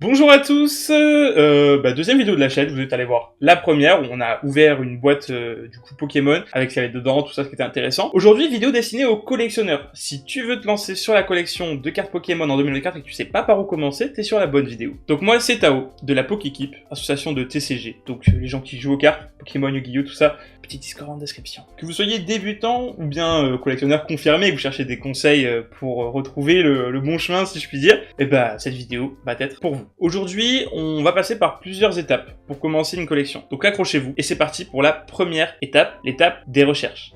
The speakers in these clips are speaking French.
Bonjour à tous, deuxième vidéo de la chaîne, vous êtes allé voir la première où on a ouvert une boîte du coup Pokémon avec ce qu'il y avait dedans, tout ça ce qui était intéressant. Aujourd'hui, vidéo destinée aux collectionneurs. Si tu veux te lancer sur la collection de cartes Pokémon en 2024 et que tu sais pas par où commencer, t'es sur la bonne vidéo. Donc moi c'est Tao, de la Pokékeep, association de TCG, donc les gens qui jouent aux cartes, Pokémon, Yu-Gi-Oh, tout ça, petit Discord en description. Que vous soyez débutant ou bien collectionneur confirmé et que vous cherchez des conseils pour retrouver le bon chemin si je puis dire, et cette vidéo va être pour vous. Aujourd'hui, on va passer par plusieurs étapes pour commencer une collection. Donc accrochez-vous et c'est parti pour la première étape, l'étape des recherches.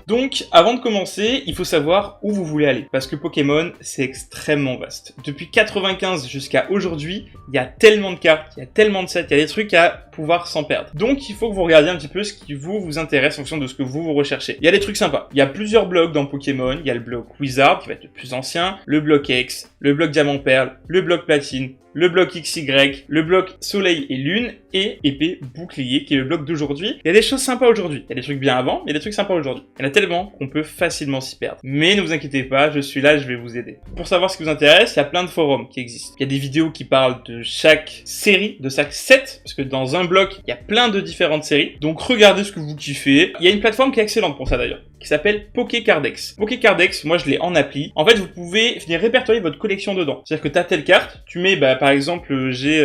Donc, avant de commencer, il faut savoir où vous voulez aller, parce que Pokémon, c'est extrêmement vaste. Depuis 95 jusqu'à aujourd'hui, il y a tellement de cartes, il y a tellement de sets, il y a des trucs à pouvoir s'en perdre. Donc, il faut que vous regardiez un petit peu ce qui vous intéresse en fonction de ce que vous recherchez. Il y a des trucs sympas. Il y a plusieurs blocs dans Pokémon. Il y a le bloc Wizard, qui va être le plus ancien, le bloc X, le bloc Diamant Perle, le bloc Platine, le bloc XY, le bloc Soleil et Lune, et Épée Bouclier, qui est le bloc d'aujourd'hui. Il y a des choses sympas aujourd'hui. Il y a des trucs bien avant, mais il y a des trucs sympas aujourd'hui. Il y en a tellement qu'on peut facilement s'y perdre. Mais ne vous inquiétez pas, je suis là, je vais vous aider. Pour savoir ce qui vous intéresse, il y a plein de forums qui existent. Il y a des vidéos qui parlent de chaque série, de chaque set, parce que dans un bloc, il y a plein de différentes séries. Donc regardez ce que vous kiffez. Il y a une plateforme qui est excellente pour ça d'ailleurs, qui s'appelle Pokécardex. Pokécardex, moi je l'ai en appli. En fait, vous pouvez venir répertorier votre collection dedans. C'est-à-dire que t'as telle carte, tu mets, par exemple, j'ai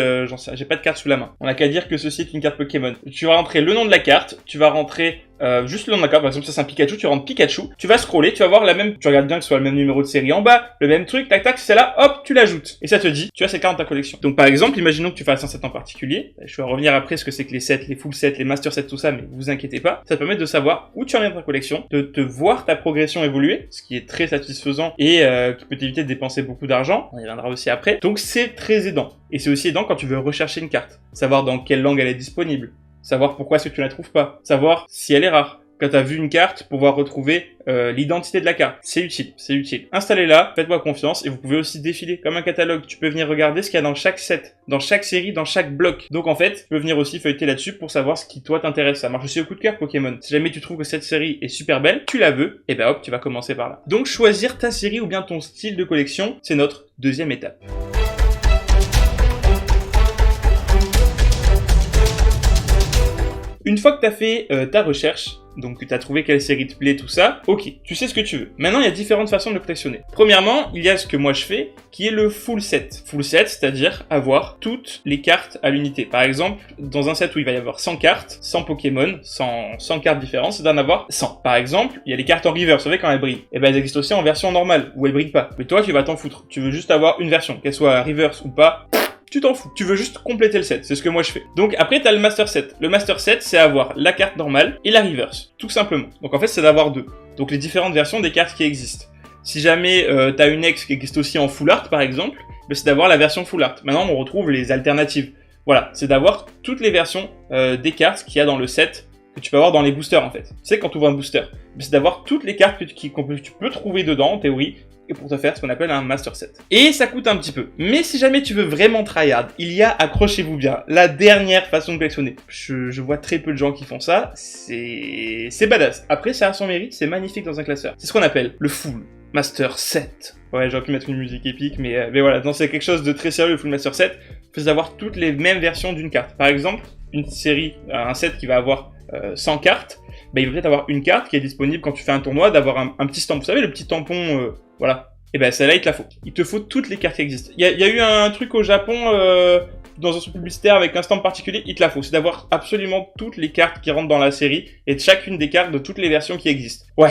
pas de carte sous la main. On n'a qu'à dire que ceci est une carte Pokémon. Tu vas rentrer le nom de la carte, tu vas rentrer juste le nom de la carte, par exemple ça c'est un Pikachu, tu rentres Pikachu, tu vas scroller, tu vas voir la même, tu regardes bien que ce soit le même numéro de série en bas, le même truc, tac tac, c'est là, hop, tu l'ajoutes. Et ça te dit, tu as cette carte dans ta collection. Donc par exemple, imaginons que tu fasses un set en particulier, je vais revenir après ce que c'est que les sets, les full sets, les master sets, tout ça, mais vous inquiétez pas, ça te permet de savoir où tu en es dans ta collection, de te voir ta progression évoluer, ce qui est très satisfaisant et qui peut t'éviter de dépenser beaucoup d'argent, on y reviendra aussi après. Donc c'est très aidant. Et c'est aussi aidant quand tu veux rechercher une carte, savoir dans quelle langue elle est disponible, savoir pourquoi est-ce que tu la trouves pas, savoir si elle est rare. Quand tu as vu une carte, pouvoir retrouver l'identité de la carte. C'est utile, c'est utile. Installez-la, faites-moi confiance, et vous pouvez aussi défiler comme un catalogue. Tu peux venir regarder ce qu'il y a dans chaque set, dans chaque série, dans chaque bloc. Donc en fait, tu peux venir aussi feuilleter là-dessus pour savoir ce qui toi t'intéresse. Ça marche aussi au coup de cœur Pokémon. Si jamais tu trouves que cette série est super belle, tu la veux, et hop, tu vas commencer par là. Donc choisir ta série ou bien ton style de collection, c'est notre deuxième étape. Une fois que tu as fait ta recherche, donc que tu as trouvé quelle série te plaît, tout ça, ok, tu sais ce que tu veux. Maintenant, il y a différentes façons de le collectionner. Premièrement, il y a ce que moi je fais, qui est le full set. Full set, c'est-à-dire avoir toutes les cartes à l'unité. Par exemple, dans un set où il va y avoir 100 cartes, 100 Pokémon, 100 cartes différentes, c'est d'en avoir 100. Par exemple, il y a les cartes en reverse, vous savez quand elles brillent. Et elles existent aussi en version normale, où elles brillent pas. Mais toi, tu vas t'en foutre. Tu veux juste avoir une version, qu'elle soit reverse ou pas. Tu t'en fous. Tu veux juste compléter le set. C'est ce que moi je fais. Donc après, t'as le master set. Le master set, c'est avoir la carte normale et la reverse. Tout simplement. Donc en fait, c'est d'avoir deux. Donc les différentes versions des cartes qui existent. Si jamais t'as une X qui existe aussi en full art, par exemple, c'est d'avoir la version full art. Maintenant, on retrouve les alternatives. Voilà. C'est d'avoir toutes les versions des cartes qu'il y a dans le set que tu peux avoir dans les boosters, en fait. Tu sais, quand tu ouvres un booster, c'est d'avoir toutes les cartes que tu peux trouver dedans, en théorie, et pour te faire ce qu'on appelle un master set. Et ça coûte un petit peu. Mais si jamais tu veux vraiment tryhard, il y a, accrochez-vous bien, la dernière façon de collectionner. Je vois très peu de gens qui font ça, c'est badass. Après, ça a son mérite, c'est magnifique dans un classeur. C'est ce qu'on appelle le full master set. Ouais, j'aurais pu mettre une musique épique, mais voilà, non, c'est quelque chose de très sérieux, le full master set. Il faut avoir toutes les mêmes versions d'une carte. Par exemple, une série, un set qui va avoir 100 cartes, il va peut-être avoir une carte qui est disponible quand tu fais un tournoi, d'avoir un petit stamp. Vous savez, le petit tampon, voilà. Et celle-là, il te la faut. Il te faut toutes les cartes qui existent. Il y a eu un truc au Japon, dans un truc publicitaire avec un stamp particulier, il te la faut. C'est d'avoir absolument toutes les cartes qui rentrent dans la série et de chacune des cartes de toutes les versions qui existent. Ouais,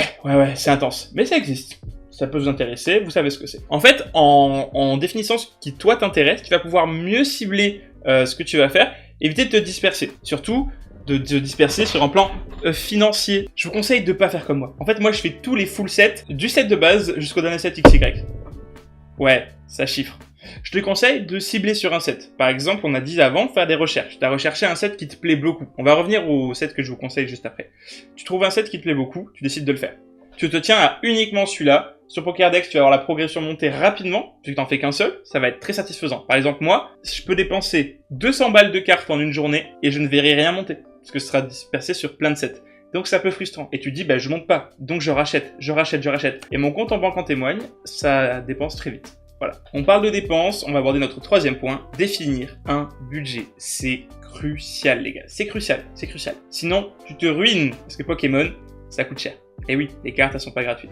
c'est intense. Mais ça existe. Ça peut vous intéresser, vous savez ce que c'est. En fait, en définissant ce qui toi t'intéresse, tu vas pouvoir mieux cibler ce que tu vas faire, éviter de te disperser. Surtout, de disperser sur un plan financier. Je vous conseille de pas faire comme moi. En fait, moi, je fais tous les full sets, du set de base jusqu'au dernier set XY. Ouais, ça chiffre. Je te conseille de cibler sur un set. Par exemple, on a dit avant, faire des recherches. Tu as recherché un set qui te plaît beaucoup. On va revenir au set que je vous conseille juste après. Tu trouves un set qui te plaît beaucoup, tu décides de le faire. Tu te tiens à uniquement celui-là. Sur Pokédex, tu vas avoir la progression montée rapidement, vu que t'en fais qu'un seul, ça va être très satisfaisant. Par exemple, moi, je peux dépenser 200 balles de cartes en une journée et je ne verrai rien monter, parce que ce sera dispersé sur plein de sets. Donc c'est un peu frustrant. Et tu te dis, bah je monte pas, donc je rachète. Et mon compte en banque en témoigne, ça dépense très vite. Voilà. On parle de dépenses, on va aborder notre troisième point, définir un budget. C'est crucial les gars, c'est crucial. Sinon, tu te ruines, parce que Pokémon, ça coûte cher. Et oui, les cartes, elles sont pas gratuites.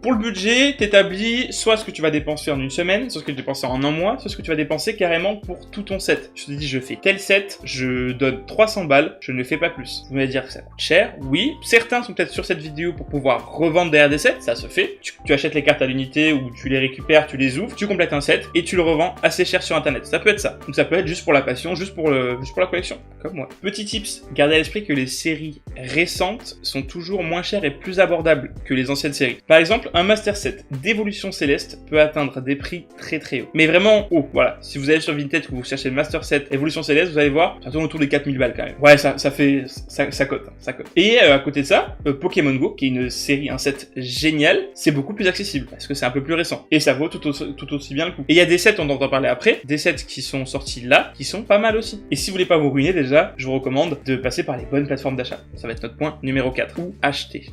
Pour le budget, t'établis soit ce que tu vas dépenser en une semaine, soit ce que tu vas dépenser en un mois, soit ce que tu vas dépenser carrément pour tout ton set. Je te dis, je fais tel set, je donne 300 balles, je ne fais pas plus. Vous allez dire que ça coûte cher, oui. Certains sont peut-être sur cette vidéo pour pouvoir revendre derrière des sets, ça se fait. Tu achètes les cartes à l'unité ou tu les récupères, tu les ouvres, tu complètes un set et tu le revends assez cher sur internet. Ça peut être ça. Donc ça peut être juste pour la passion, juste pour la collection, comme moi. Petit tips, gardez à l'esprit que les séries récentes sont toujours moins chères et plus abordables que les anciennes séries. Par exemple, un Master Set d'Évolution Céleste peut atteindre des prix très très hauts. Mais vraiment haut, voilà. Si vous allez sur Vinted, que vous cherchez Master Set Évolution Céleste, vous allez voir, ça tourne autour des 4000 balles quand même. Ouais, ça cote, ça cote. Et à côté de ça, Pokémon Go, qui est une série, un set génial, c'est beaucoup plus accessible, parce que c'est un peu plus récent. Et ça vaut tout aussi bien le coup. Et il y a des sets, on en entend parler après, des sets qui sont sortis là, qui sont pas mal aussi. Et si vous voulez pas vous ruiner déjà, je vous recommande de passer par les bonnes plateformes d'achat. Ça va être notre point numéro 4. Où acheter.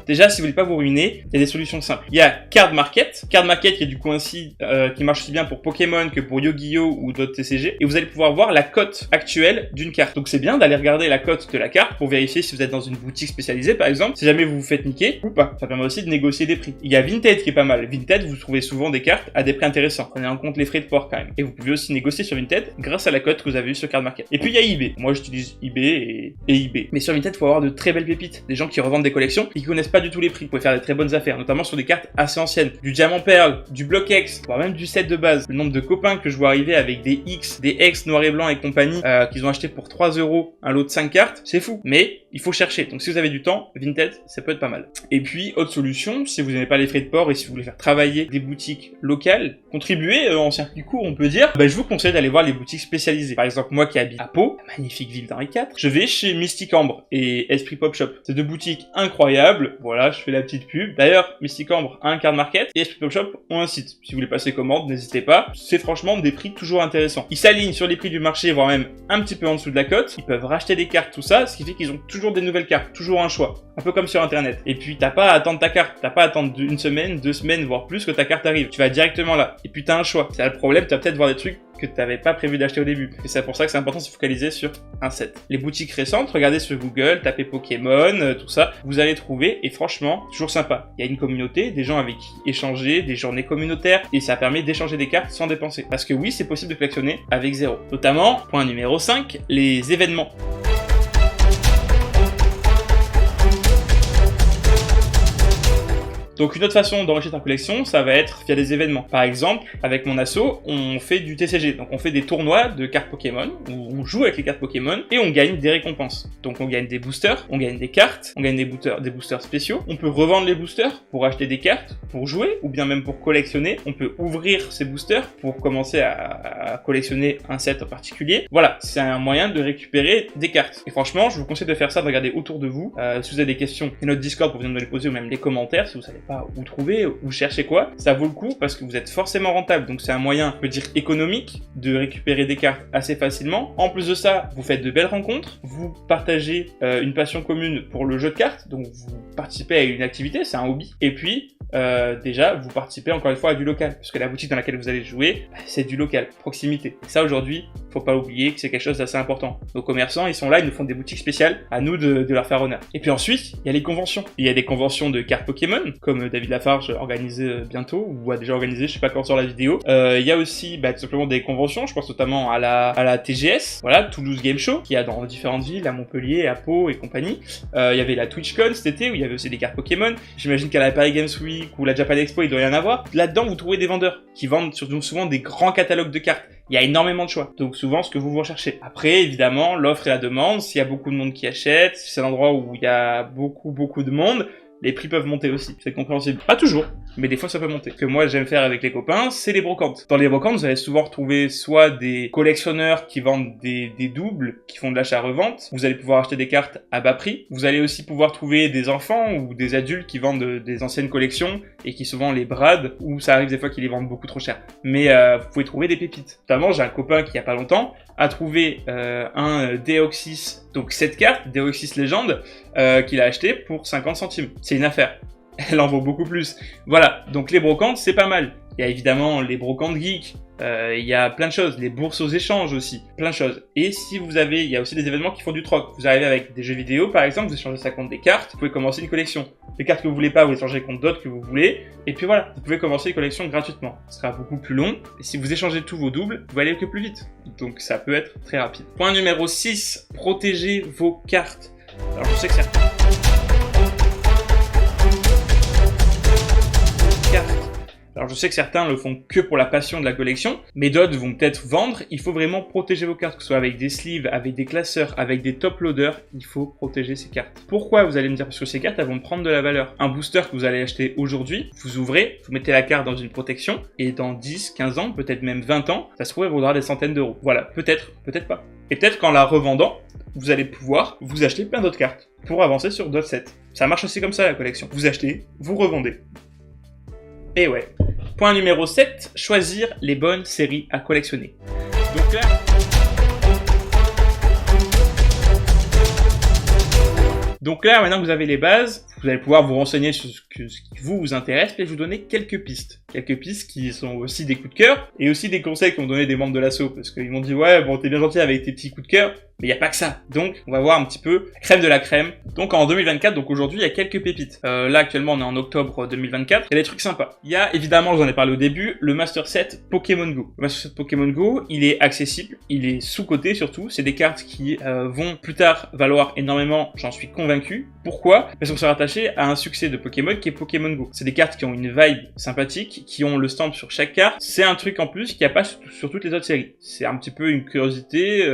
Déjà, si vous voulez pas vous ruiner, il y a des solutions simples. Il y a Card Market qui est du coup ainsi, qui marche aussi bien pour Pokémon que pour Yu-Gi-Oh ou d'autres TCG. Et vous allez pouvoir voir la cote actuelle d'une carte. Donc c'est bien d'aller regarder la cote de la carte pour vérifier si vous êtes dans une boutique spécialisée par exemple, si jamais vous vous faites niquer ou pas. Ça permet aussi de négocier des prix. Il y a Vinted qui est pas mal. Vinted, vous trouvez souvent des cartes à des prix intéressants. Prenez en compte les frais de port quand même. Et vous pouvez aussi négocier sur Vinted grâce à la cote que vous avez eue sur Card Market. Et puis il y a eBay. Moi j'utilise eBay et eBay. Mais sur Vinted, il faut avoir de très belles pépites. Des gens qui revendent des collections et qui connaissent pas du tout les prix. Vous pouvez faire des très bonnes affaires, notamment sur des cartes assez anciennes. Du Diamant Perle, du Block X, voire même du set de base. Le nombre de copains que je vois arriver avec des X, des X noir et blanc et compagnie, qu'ils ont acheté pour 3 € un lot de 5 cartes, c'est fou. Mais il faut chercher. Donc si vous avez du temps, Vinted, ça peut être pas mal. Et puis, autre solution, si vous n'avez pas les frais de port et si vous voulez faire travailler des boutiques locales, contribuer en circuit court, on peut dire, je vous conseille d'aller voir les boutiques spécialisées. Par exemple, moi qui habite à Pau, magnifique ville d'Henri IV, je vais chez Mystic Ambre et Esprit Pop Shop. C'est deux boutiques incroyables. Voilà, je fais la petite pub. D'ailleurs, Mystic Ambre a un card market et Esprit Pop Shop ont un site. Si vous voulez passer commande, n'hésitez pas. C'est franchement des prix toujours intéressants. Ils s'alignent sur les prix du marché, voire même un petit peu en dessous de la cote. Ils peuvent racheter des cartes, tout ça, ce qui fait qu'ils ont toujours des nouvelles cartes, toujours un choix. Un peu comme sur internet. Et puis t'as pas à attendre ta carte, t'as pas à attendre une semaine, 2 semaines, voire plus que ta carte arrive. Tu vas directement là. Et puis t'as un choix. C'est là le problème, tu vas peut-être voir des trucs que tu n'avais pas prévu d'acheter au début. Et c'est pour ça que c'est important de se focaliser sur un set. Les boutiques récentes, regardez sur Google, tapez Pokémon, tout ça, vous allez trouver, et franchement, toujours sympa. Il y a une communauté, des gens avec qui échanger, des journées communautaires, et ça permet d'échanger des cartes sans dépenser. Parce que oui, c'est possible de collectionner avec zéro. Notamment, point numéro 5, les événements. Donc une autre façon d'enrichir ta collection, ça va être via des événements. Par exemple, avec mon asso, on fait du TCG. Donc on fait des tournois de cartes Pokémon, où on joue avec les cartes Pokémon, et on gagne des récompenses. Donc on gagne des boosters, on gagne des cartes, on gagne des boosters spéciaux. On peut revendre les boosters pour acheter des cartes, pour jouer, ou bien même pour collectionner. On peut ouvrir ces boosters pour commencer à collectionner un set en particulier. Voilà, c'est un moyen de récupérer des cartes. Et franchement, je vous conseille de faire ça, de regarder autour de vous. Si vous avez des questions, il y a notre Discord pour venir me les poser, ou même les commentaires, si vous savez pas où trouver, où chercher quoi, ça vaut le coup parce que vous êtes forcément rentable. Donc c'est un moyen, on peut dire économique, de récupérer des cartes assez facilement. En plus de ça, vous faites de belles rencontres, vous partagez une passion commune pour le jeu de cartes, donc vous participez à une activité, c'est un hobby. Et puis, déjà, vous participez encore une fois à du local, parce que la boutique dans laquelle vous allez jouer, c'est du local, proximité. Et ça aujourd'hui, faut pas oublier que c'est quelque chose d'assez important. Nos commerçants, ils sont là, ils nous font des boutiques spéciales, à nous de leur faire honneur. Et puis ensuite, il y a les conventions. Il y a des conventions de cartes Pokémon, comme David Lafarge organisé bientôt, ou a déjà organisé, je sais pas quand sur la vidéo. Il y a aussi tout simplement des conventions, je pense notamment à la TGS, voilà, Toulouse Game Show, qui y a dans différentes villes, à Montpellier, à Pau et compagnie. Il y avait la TwitchCon cet été, où il y avait aussi des cartes Pokémon. J'imagine qu'à la Paris Games Week ou la Japan Expo, il doit y en avoir. Là-dedans, vous trouvez des vendeurs qui vendent surtout souvent des grands catalogues de cartes. Il y a énormément de choix. Donc souvent, ce que vous recherchez. Après, évidemment, l'offre et la demande. S'il y a beaucoup de monde qui achète, si c'est un endroit où il y a beaucoup de monde, les prix peuvent monter aussi. C'est compréhensible. Pas toujours. mais des fois ça peut monter. Ce que moi j'aime faire avec les copains, c'est les brocantes. Dans les brocantes, vous allez souvent retrouver soit des collectionneurs qui vendent des doubles, qui font de l'achat-revente. Vous allez pouvoir acheter des cartes à bas prix. Vous allez aussi pouvoir trouver des enfants ou des adultes qui vendent des anciennes collections et qui souvent les bradent, ou ça arrive des fois qu'ils les vendent beaucoup trop cher. Mais vous pouvez trouver des pépites. Notamment, j'ai un copain qui il y a pas longtemps a trouvé un Deoxys, donc cette carte, Deoxys Légende, qu'il a acheté pour 50 centimes. C'est une affaire. Elle en vaut beaucoup plus. Voilà, donc les brocantes, c'est pas mal. Il y a évidemment les brocantes geeks, il y a plein de choses, les bourses aux échanges aussi, plein de choses. Et si vous avez, il y a aussi des événements qui font du troc. Vous arrivez avec des jeux vidéo, par exemple, vous échangez ça contre des cartes, vous pouvez commencer une collection. Les cartes que vous voulez pas, vous échangez contre d'autres que vous voulez, et puis voilà, vous pouvez commencer une collection gratuitement. Ce sera beaucoup plus long, et si vous échangez tous vos doubles, vous allez que plus vite. Donc ça peut être très rapide. Point numéro 6, protégez vos cartes. Alors je sais que certains... Alors je sais que certains le font que pour la passion de la collection, mais d'autres vont peut-être vendre. Il faut vraiment protéger vos cartes, que ce soit avec des sleeves, avec des classeurs, avec des top loaders, il faut protéger ces cartes. Pourquoi, vous allez me dire? Parce que ces cartes, elles vont prendre de la valeur. Un booster que vous allez acheter aujourd'hui, vous ouvrez, vous mettez la carte dans une protection, et dans 10, 15 ans, peut-être même 20 ans, ça se trouve, elle vaudra des centaines d'euros. Voilà, peut-être, peut-être pas. Et peut-être qu'en la revendant, vous allez pouvoir vous acheter plein d'autres cartes pour avancer sur d'autres sets. Ça marche aussi comme ça la collection. Vous achetez, vous revendez. Et ouais. Point numéro 7, choisir les bonnes séries à collectionner. Donc là, maintenant que vous avez les bases, vous allez pouvoir vous renseigner sur ce qui vous intéresse, et je vais vous donner quelques pistes. Quelques pistes qui sont aussi des coups de cœur, et aussi des conseils qu'ont donné des membres de l'asso, parce qu'ils m'ont dit « Ouais, bon, t'es bien gentil avec tes petits coups de cœur, mais il n'y a pas que ça. » Donc, on va voir un petit peu la crème de la crème. Donc en 2024, donc aujourd'hui, il y a quelques pépites. Là, actuellement, on est en octobre 2024. Il y a des trucs sympas. Il y a, évidemment, je vous en ai parlé au début, le Master Set Pokémon Go. Le Master Set Pokémon Go, il est accessible, il est sous-coté surtout. C'est des cartes qui vont plus tard valoir énormément, j'en suis convaincu. Pourquoi? Parce qu'on s'est rattaché à un succès de Pokémon qui est Pokémon Go. C'est des cartes qui ont une vibe sympathique, qui ont le stamp sur chaque carte. C'est un truc en plus qu'il n'y a pas sur toutes les autres séries. C'est un petit peu une curiosité,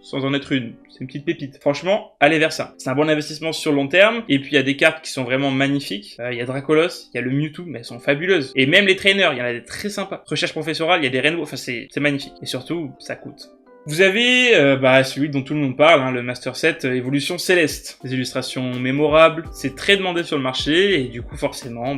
sans en être une. C'est une petite pépite. Franchement, allez vers ça. C'est un bon investissement sur long terme. Et puis il y a des cartes qui sont vraiment magnifiques. Il y a Dracolos, il y a le Mewtwo, mais elles sont fabuleuses. Et même les trainers, il y en a des très sympas. Recherche professorale, il y a des Rainbow. Enfin, c'est magnifique. Et surtout, ça coûte. Vous avez celui dont tout le monde parle, hein, le Master Set Évolution Céleste. Des illustrations mémorables, c'est très demandé sur le marché et du coup forcément,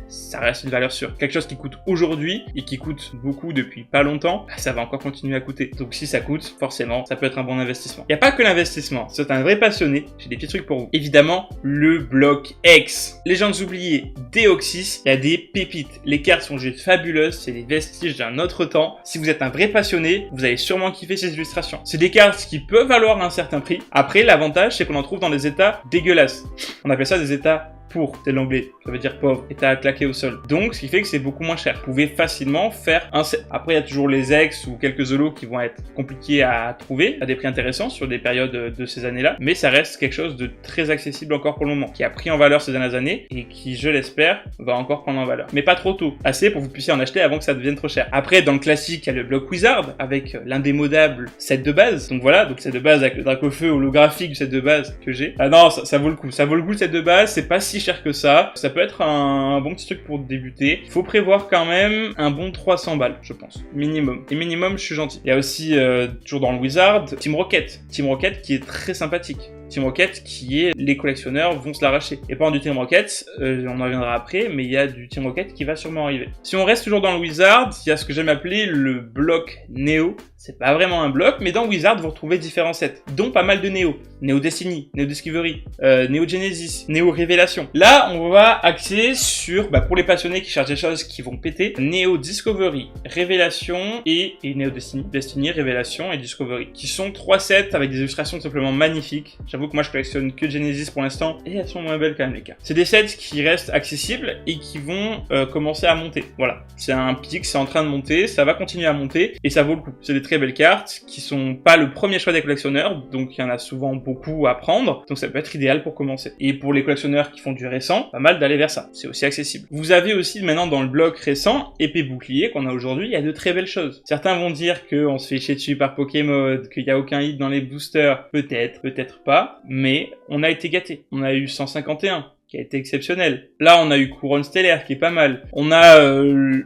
ça reste une valeur sûre. Quelque chose qui coûte aujourd'hui et qui coûte beaucoup depuis pas longtemps, ça va encore continuer à coûter. Donc si ça coûte, forcément, ça peut être un bon investissement. Il n'y a pas que l'investissement, c'est un vrai passionné, j'ai des petits trucs pour vous. Évidemment, le bloc X. Légendes oubliées, Deoxys, il y a des pépites. Les cartes sont juste fabuleuses, c'est des vestiges d'un autre temps. Si vous êtes un vrai passionné, vous allez sûrement kiffer ces illustrations. C'est des cartes qui peuvent valoir un certain prix. Après, l'avantage, c'est qu'on en trouve dans des états dégueulasses. On appelle ça des états pour, c'est l'anglais, ça veut dire pauvre, état claqué au sol. Donc, ce qui fait que c'est beaucoup moins cher. Vous pouvez facilement faire un set. Après, il y a toujours les ex ou quelques zolos qui vont être compliqués à trouver, à des prix intéressants sur des périodes de ces années-là, mais ça reste quelque chose de très accessible encore pour le moment, qui a pris en valeur ces dernières années et qui, je l'espère, va encore prendre en valeur. Mais pas trop tôt, assez pour que vous puissiez en acheter avant que ça devienne trop cher. Après, dans le classique, il y a le bloc Wizard avec l'indémodable set de base. Donc voilà, donc set de base avec le Dracofeu holographique du set de base que j'ai. Ah non, ça vaut le coup. Ça vaut le coup le set de base, c'est pas si cher que ça. Ça peut être un bon petit truc pour débuter. Faut prévoir quand même un bon 300 balles, je pense. Minimum. Et minimum, je suis gentil. Il y a aussi, toujours dans le Wizard, Team Rocket. Team Rocket qui est très sympathique. Team Rocket qui est, les collectionneurs vont se l'arracher. Et pas du Team Rocket, on en reviendra après, mais il y a du Team Rocket qui va sûrement arriver. Si on reste toujours dans le Wizard, il y a ce que j'aime appeler le bloc Néo. C'est pas vraiment un bloc, mais dans Wizard, vous retrouvez différents sets, dont pas mal de Néo. Néo Destiny, Néo Discovery, Néo Genesis, Néo Révélation. Là, on va axer sur, pour les passionnés qui cherchent des choses qui vont péter, Néo Discovery, Révélation et Néo Destiny. Destiny, Révélation et Discovery. Qui sont 3 sets avec des illustrations simplement magnifiques. J'avoue que moi, je collectionne que Genesis pour l'instant, et elles sont moins belles quand même, les cartes. C'est des sets qui restent accessibles et qui vont commencer à monter. Voilà. C'est un pic, c'est en train de monter, ça va continuer à monter, et ça vaut le coup. C'est des très belles cartes qui sont pas le premier choix des collectionneurs, donc il y en a souvent beaucoup à prendre, donc ça peut être idéal pour commencer. Et pour les collectionneurs qui font du récent, pas mal d'aller vers ça, c'est aussi accessible. Vous avez aussi maintenant dans le bloc récent, épée bouclier qu'on a aujourd'hui, il y a de très belles choses. Certains vont dire qu'on se fait chier dessus par Pokémon, qu'il n'y a aucun hit dans les boosters, peut-être, peut-être pas, mais on a été gâtés. On a eu 151, qui a été exceptionnel. Là, on a eu Couronne Stellaire, qui est pas mal. On a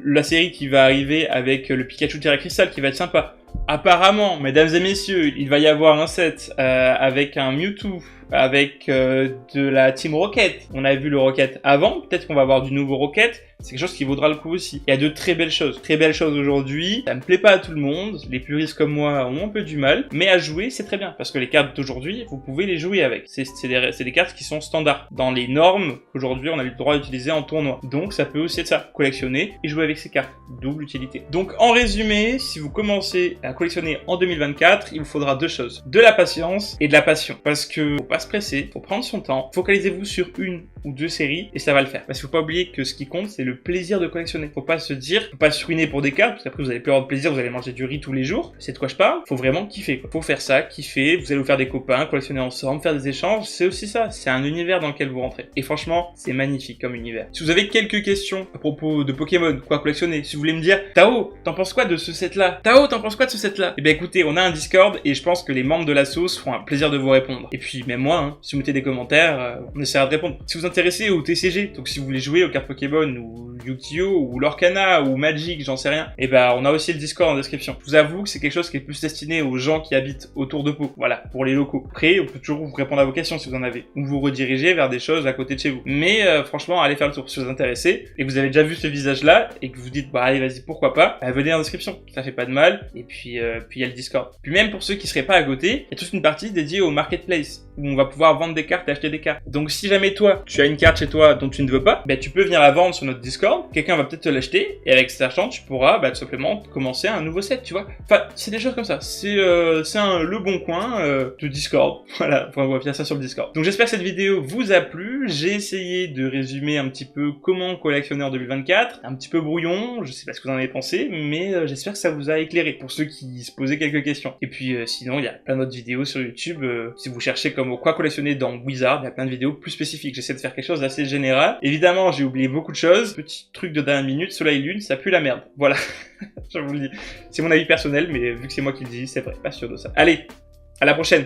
la série qui va arriver avec le Pikachu Terra Crystal, qui va être sympa. Apparemment, mesdames et messieurs, il va y avoir un set avec un Mewtwo, avec de la Team Rocket. On a vu le Rocket avant, peut-être qu'on va avoir du nouveau Rocket. C'est quelque chose qui vaudra le coup aussi. Il y a de très belles choses aujourd'hui. Ça me plaît pas à tout le monde. Les puristes comme moi ont un peu du mal. Mais à jouer, c'est très bien. Parce que les cartes d'aujourd'hui, vous pouvez les jouer avec. C'est des cartes qui sont standards. Dans les normes, aujourd'hui, on a le droit d'utiliser en tournoi. Donc, ça peut aussi être ça. Collectionner et jouer avec ces cartes. Double utilité. Donc, en résumé, si vous commencez à collectionner en 2024, il vous faudra deux choses. De la patience et de la passion. Parce que faut pas se presser. Faut prendre son temps. Focalisez-vous sur une ou deux séries et ça va le faire. Parce qu'il faut pas oublier que ce qui compte, c'est le plaisir de collectionner. Faut pas se dire, faut pas se ruiner pour des cartes, parce qu'après vous allez plus avoir de plaisir, vous allez manger du riz tous les jours. C'est de quoi je parle. Faut vraiment kiffer, quoi. Faut faire ça, kiffer, vous allez vous faire des copains, collectionner ensemble, faire des échanges, c'est aussi ça. C'est un univers dans lequel vous rentrez. Et franchement, c'est magnifique comme univers. Si vous avez quelques questions à propos de Pokémon, quoi collectionner, si vous voulez me dire, Tao, t'en penses quoi de ce set-là? Tao, t'en penses quoi de ce set-là? Eh bien écoutez, on a un Discord et je pense que les membres de la sauce feront un plaisir de vous répondre. Et puis même moi, hein, si vous mettez des commentaires, on essaiera de répondre. Si vous vous intéressez au TCG, donc si vous voulez jouer aux cartes Pokémon ou Yu-Gi-Oh! Ou Lorcana ou Magic, j'en sais rien, et ben on a aussi le Discord en description. Je vous avoue que c'est quelque chose qui est plus destiné aux gens qui habitent autour de Pau. Voilà, pour les locaux. Après, on peut toujours vous répondre à vos questions si vous en avez, ou vous rediriger vers des choses à côté de chez vous. Mais franchement, allez faire le tour si vous êtes intéressé et que vous avez déjà vu ce visage-là et que vous dites bah allez vas-y pourquoi pas, bah, venez en description, ça fait pas de mal. Et puis il y a le Discord. Puis même pour ceux qui seraient pas à côté, il y a toute une partie dédiée au marketplace où on va pouvoir vendre des cartes et acheter des cartes. Donc si jamais toi tu as une carte chez toi dont tu ne veux pas, bah tu peux venir la vendre sur notre Discord. Quelqu'un va peut-être te l'acheter et avec cet argent tu pourras tout simplement commencer un nouveau set, tu vois. Enfin c'est des choses comme ça. C'est le bon coin de Discord. Voilà, on va faire ça sur le Discord. Donc j'espère que cette vidéo vous a plu. J'ai essayé de résumer un petit peu comment collectionner en 2024. Un petit peu brouillon, je sais pas ce que vous en avez pensé, mais j'espère que ça vous a éclairé pour ceux qui se posaient quelques questions. Et puis sinon il y a plein d'autres vidéos sur YouTube. Si vous cherchez comme quoi collectionner dans Wizard, il y a plein de vidéos plus spécifiques. J'essaie de faire quelque chose d'assez général. Évidemment j'ai oublié beaucoup de choses. Petit truc de dernière minute, Soleil Lune, ça pue la merde. Voilà, je vous le dis. C'est mon avis personnel, mais vu que c'est moi qui le dis, c'est vrai, pas sûr de ça. Allez, à la prochaine.